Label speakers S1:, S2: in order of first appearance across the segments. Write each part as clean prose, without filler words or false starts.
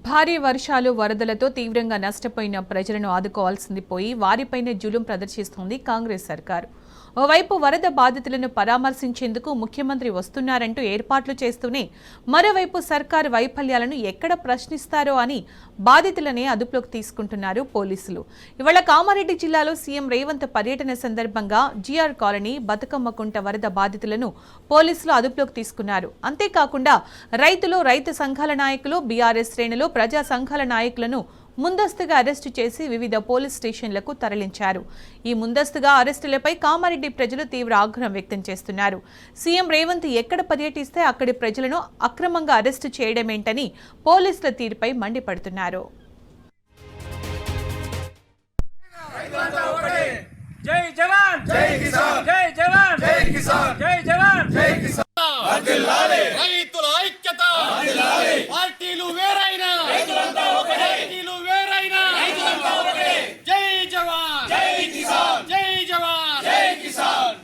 S1: భారీ వర్షాలు వరదలతో తీవ్రంగా నష్టపోయిన ప్రజలను ఆదుకోవాల్సింది పోయి వారిపైనే జులుం ప్రదర్శిస్తోంది కాంగ్రెస్ సర్కారు. ఓవైపు వరద బాధితులను పరామర్శించేందుకు ముఖ్యమంత్రి వస్తున్నారంటూ ఏర్పాట్లు చేస్తూనే మరోవైపు సర్కారు వైఫల్యాలను ఎక్కడ ప్రశ్నిస్తారో అని బాధితులనే అదుపులోకి తీసుకుంటున్నారు పోలీసులు. ఇవాళ కామారెడ్డి జిల్లాలో సీఎం రేవంత్ పర్యటన సందర్భంగా జీఆర్ కాలనీ బతుకమ్మకుంట వరద బాధితులను పోలీసులు అదుపులోకి తీసుకున్నారు. అంతేకాకుండా రైతులు, రైతు సంఘాల నాయకులు, బీఆర్ఎస్ శ్రేణులు, ప్రజా సంఘాల నాయకులను ముందస్తుగా అరెస్టు చేసి వివిధ పోలీస్ స్టేషన్లకు తరలించారు. ఈ ముందస్తుగా అరెస్టులపై కామారెడ్డి ప్రజలు తీవ్ర ఆగ్రహం వ్యక్తం చేస్తున్నారు. సీఎం రేవంత్ ఎక్కడ పర్యటిస్తే అక్కడి ప్రజలను అక్రమంగా అరెస్టు చేయడమేంటని పోలీసుల తీరుపై మండిపడుతున్నారు.
S2: జై జవాన్ జై కిసాన్ జై జవాన్ జై కిసాన్ జై జవాన్ జై కిసాన్ వర్ధిల్లాలి రైతుల ఐక్యత వర్ధిల్లాలి పార్టీలు వేరైనా రైతులంతా ఒకటే పార్టీలు వేరైనా రైతులంతా ఒకటే జై జవాన్ జై కిసాన్ జై జవాన్ జై కిసాన్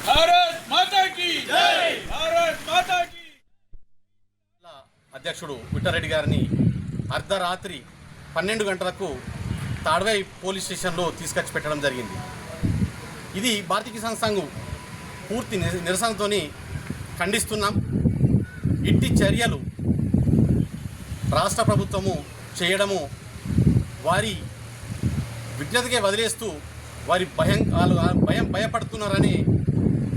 S2: భారత్ మాతా కీ జై భారత్ మాతా కీ.
S3: అధ్యక్షుడు విఠారెడ్డి గారిని అర్ధరాత్రి 12 గంటలకు తాడ్వై పోలీస్ స్టేషన్లో తీసుకొచ్చి పెట్టడం జరిగింది. ఇది భారతీయ కిసాన్ సంఘ్ పూర్తి నిరసనతో ఖండిస్తున్నాం. ఇట్టి చర్యలు రాష్ట్ర ప్రభుత్వము చేయడము వారి విజ్ఞతకే వదిలేస్తూ వారి భయపడుతున్నారని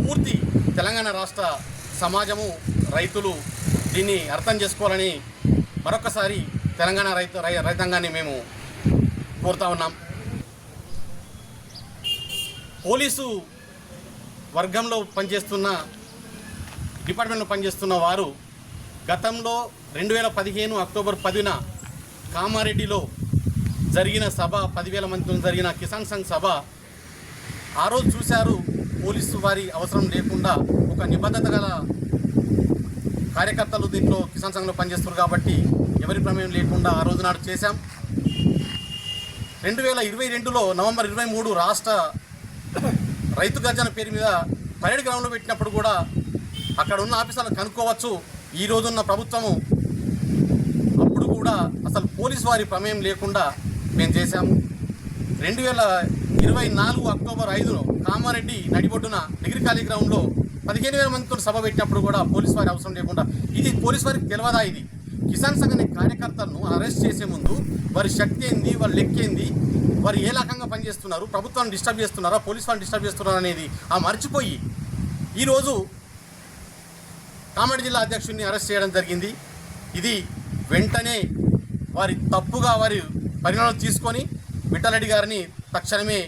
S3: పూర్తి తెలంగాణ రాష్ట్ర సమాజము, రైతులు దీన్ని అర్థం చేసుకోవాలని మరొకసారి తెలంగాణ రైతాంగాన్ని మేము కోరుతా ఉన్నాం. పోలీసు వర్గంలో పనిచేస్తున్న, డిపార్ట్మెంట్లో పనిచేస్తున్న వారు గతంలో 2015 అక్టోబర్ 10న కామారెడ్డిలో జరిగిన సభ, 10,000 మందితో జరిగిన కిసాన్ సంఘ్ సభ ఆ రోజు చూశారు. పోలీసు వారి అవసరం లేకుండా ఒక నిబద్ధత గల కార్యకర్తలు దీంట్లో కిసాన్ సంఘంలో పనిచేస్తున్నారు కాబట్టి ఎవరి ప్రమేయం లేకుండా ఆ రోజు నాడు చేశాం. 2022లో నవంబర్ 23 రాష్ట్ర రైతు గర్జన పేరు మీద పరేడ్ గ్రౌండ్లో పెట్టినప్పుడు కూడా అక్కడ ఉన్న ఆఫీసర్లు కనుక్కోవచ్చు. ఈ రోజున్న ప్రభుత్వము అప్పుడు కూడా అసలు పోలీసు వారి ప్రమేయం లేకుండా మేము చేశాము. 2024 అక్టోబర్ 5 కామారెడ్డి నడిబొడ్డున డిగ్రీ కాలేజ్ గ్రౌండ్లో 15,000 మందితో సభ పెట్టినప్పుడు కూడా పోలీసు వారి అవసరం లేకుండా, ఇది పోలీసు వారికి తెలియదా? ఇది కిసాన్ సంఘ కార్యకర్తలను అరెస్ట్ చేసే ముందు వారి శక్తి ఏంది, వారి లెక్క ఏంది, వారు ఏ రకంగా పనిచేస్తున్నారు, ప్రభుత్వాన్ని డిస్టర్బ్ చేస్తున్నారా, పోలీసు వారిని డిస్టర్బ్ చేస్తున్నారా అనేది మర్చిపోయి ఈరోజు కామారెడ్డి జిల్లా అధ్యక్షుడిని అరెస్ట్ చేయడం జరిగింది. ఇది వెంటనే వారి తప్పుగా వారి పరిణామాలు తీసుకొని విఠారెడ్డి గారిని తక్షణమే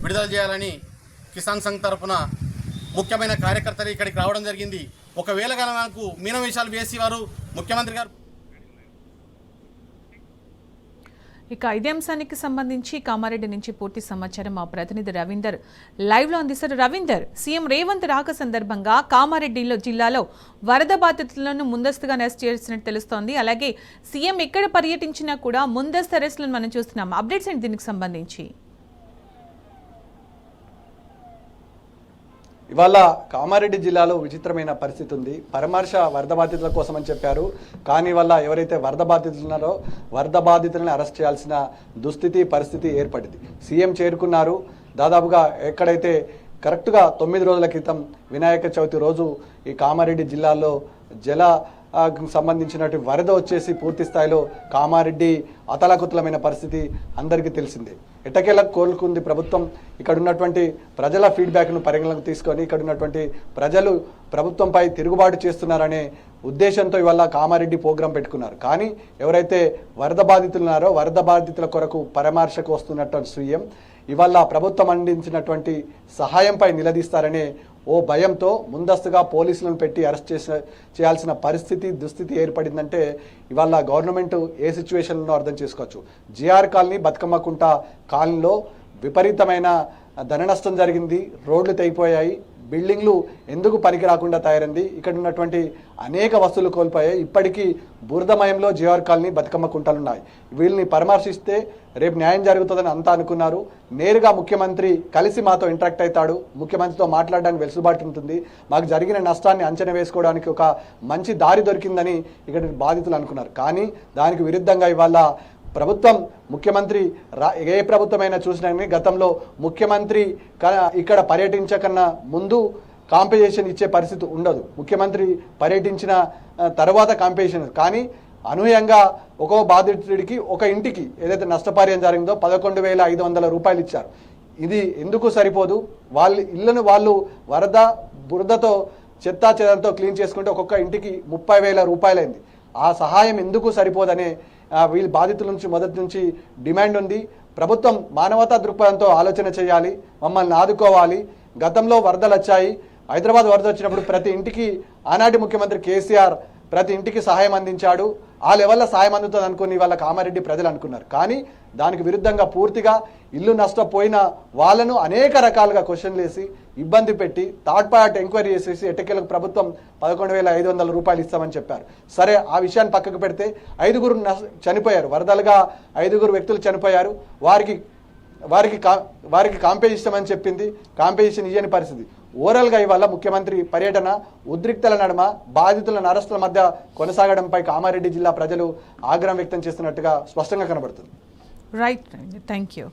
S3: విడుదల చేయాలని కిసాన్ సంఘ్ తరఫున ముఖ్యమైన కార్యకర్తలు ఇక్కడికి రావడం జరిగింది. ఒకవేళ కనుక మనకు మీనవేషాలు వేసి వారు ముఖ్యమంత్రి గారు.
S1: ఇక ఇదే అంశానికి సంబంధించి కామారెడ్డి నుంచి పూర్తి సమాచారం మా ప్రతినిధి రవీందర్ లైవ్లో అందిస్తారు. రవీందర్, సీఎం రేవంత్ రాక సందర్భంగా కామారెడ్డి జిల్లాలో వరద బాధితులను ముందస్తుగా అరెస్ట్ చేసినట్టు తెలుస్తోంది. అలాగే సీఎం ఎక్కడ పర్యటించినా కూడా ముందస్తు అరెస్టులను మనం చూస్తున్నాం. అప్డేట్స్ ఏంటి దీనికి సంబంధించి?
S4: ఇవాళ కామారెడ్డి జిల్లాలో విచిత్రమైన పరిస్థితి ఉంది. పరామర్శ వరద బాధితుల కోసం అని చెప్పారు, కానీ వల్ల ఎవరైతే వరద బాధితులు ఉన్నారో వరద బాధితులను అరెస్ట్ చేయాల్సిన దుస్థితి, పరిస్థితి ఏర్పడింది. సీఎం చేరుకున్నారు. దాదాపుగా ఎక్కడైతే కరెక్ట్గా 9 రోజుల క్రితం వినాయక చవితి రోజు ఈ కామారెడ్డి జిల్లాలో సంబంధించినటువంటి వరద వచ్చేసి పూర్తి స్థాయిలో కామారెడ్డి అతలాకుతలమైన పరిస్థితి అందరికీ తెలిసిందే. ఎట్టకేలకు కోలుకుంది ప్రభుత్వం. ఇక్కడ ఉన్నటువంటి ప్రజల ఫీడ్బ్యాక్ను పరిగణలోకి తీసుకొని ఇక్కడ ఉన్నటువంటి ప్రజలు ప్రభుత్వంపై తిరుగుబాటు చేస్తున్నారనే ఉద్దేశంతో ఇవాళ కామారెడ్డి ప్రోగ్రాం పెట్టుకున్నారు. కానీ ఎవరైతే వరద బాధితులు ఉన్నారో వరద బాధితుల కొరకు పరామర్శకు వస్తున్నటువంటి సీఎం ఇవాళ ప్రభుత్వం అందించినటువంటి సహాయంపై నిలదీస్తారనే ఓ భయంతో ముందస్తుగా పోలీసులను పెట్టి అరెస్ట్ చేయాల్సిన దుస్థితి ఏర్పడిందంటే ఇవాళ గవర్నమెంట్ ఏ సిచ్యువేషన్లో అర్థం చేసుకోవచ్చు. జీఆర్ కాలనీ, బతుకమ్మకుంట కాలనీలో విపరీతమైన ధన నష్టం జరిగింది. రోడ్లు తెగిపోయాయి, బిల్డింగ్లు ఎందుకు పనికి రాకుండా తయారైంది, ఇక్కడ ఉన్నటువంటి అనేక వస్తువులు కోల్పోయాయి. ఇప్పటికీ బురదమయంలో జేఆర్ కాలనీ బతుకమ్మ కుంటలున్నాయి. వీళ్ళని పరామర్శిస్తే రేపు న్యాయం జరుగుతుందని అంతా అనుకున్నారు. నేరుగా ముఖ్యమంత్రి కలిసి మాతో ఇంటరాక్ట్ అవుతాడు, ముఖ్యమంత్రితో మాట్లాడడానికి వెసులుబాటు ఉంటుంది, మాకు జరిగిన నష్టాన్ని అంచనా వేసుకోవడానికి ఒక మంచి దారి దొరికిందని ఇక్కడ బాధితులు అనుకున్నారు. కానీ దానికి విరుద్ధంగా ఇవాళ ప్రభుత్వం, ముఖ్యమంత్రి ఏ ప్రభుత్వమైనా చూసినా గతంలో ముఖ్యమంత్రి ఇక్కడ పర్యటించకన్నా ముందు కాంపెన్సేషన్ ఇచ్చే పరిస్థితి ఉండదు. ముఖ్యమంత్రి పర్యటించిన తర్వాత కాంపెన్సేషన్, కానీ అనూహ్యంగా ఒక్కో బాధితుడికి ఒక ఇంటికి ఏదైతే నష్టపరిహారం జరిగిందో 11,500 రూపాయలు ఇచ్చారు. ఇది ఎందుకు సరిపోదు? వాళ్ళ ఇళ్లను వాళ్ళు బురదతో చెత్తా చెదంతో క్లీన్ చేసుకుంటే ఒక్కొక్క ఇంటికి 30,000 రూపాయలైంది. ఆ సహాయం ఎందుకు సరిపోదనే వీళ్ళ బాధితుల నుంచి మొదటి నుంచి డిమాండ్ ఉంది. ప్రభుత్వం మానవతా దృక్పథంతో ఆలోచన చేయాలి, మమ్మల్ని ఆదుకోవాలి. గతంలో వరదలు వచ్చాయి, హైదరాబాద్ వరద వచ్చినప్పుడు ప్రతి ఇంటికి ఆనాటి ముఖ్యమంత్రి కేసీఆర్ ప్రతి ఇంటికి సహాయం అందించాడు. ఆ లెవెల్లో సహాయం అందుతుంది అనుకుని వాళ్ళ కామారెడ్డి ప్రజలు అనుకున్నారు. కానీ దానికి విరుద్ధంగా పూర్తిగా ఇల్లు నష్టపోయిన వాళ్ళను అనేక రకాలుగా క్వశ్చన్లు వేసి ఇబ్బంది పెట్టి థర్డ్ పార్టీ ఎంక్వైరీ చేసేసి ఎట్టకేలకు ప్రభుత్వం 11,500 రూపాయలు ఇస్తామని చెప్పారు. సరే, ఆ విషయాన్ని పక్కకు పెడితే 5 చనిపోయారు, వరదలుగా 5 వ్యక్తులు చనిపోయారు. వారికి కాంపెన్సేషన్ ఇస్తామని చెప్పింది, కాంపెన్సేషన్ ఇయ్యని పరిస్థితి. ఓవరాల్గా ఇవాళ ముఖ్యమంత్రి పర్యటన ఉద్రిక్తల నడుమ బాధితుల అరెస్టుల మధ్య కొనసాగడంపై కామారెడ్డి జిల్లా ప్రజలు ఆగ్రహం వ్యక్తం చేస్తున్నట్టుగా స్పష్టంగా కనబడుతుంది.
S1: Right, thank you.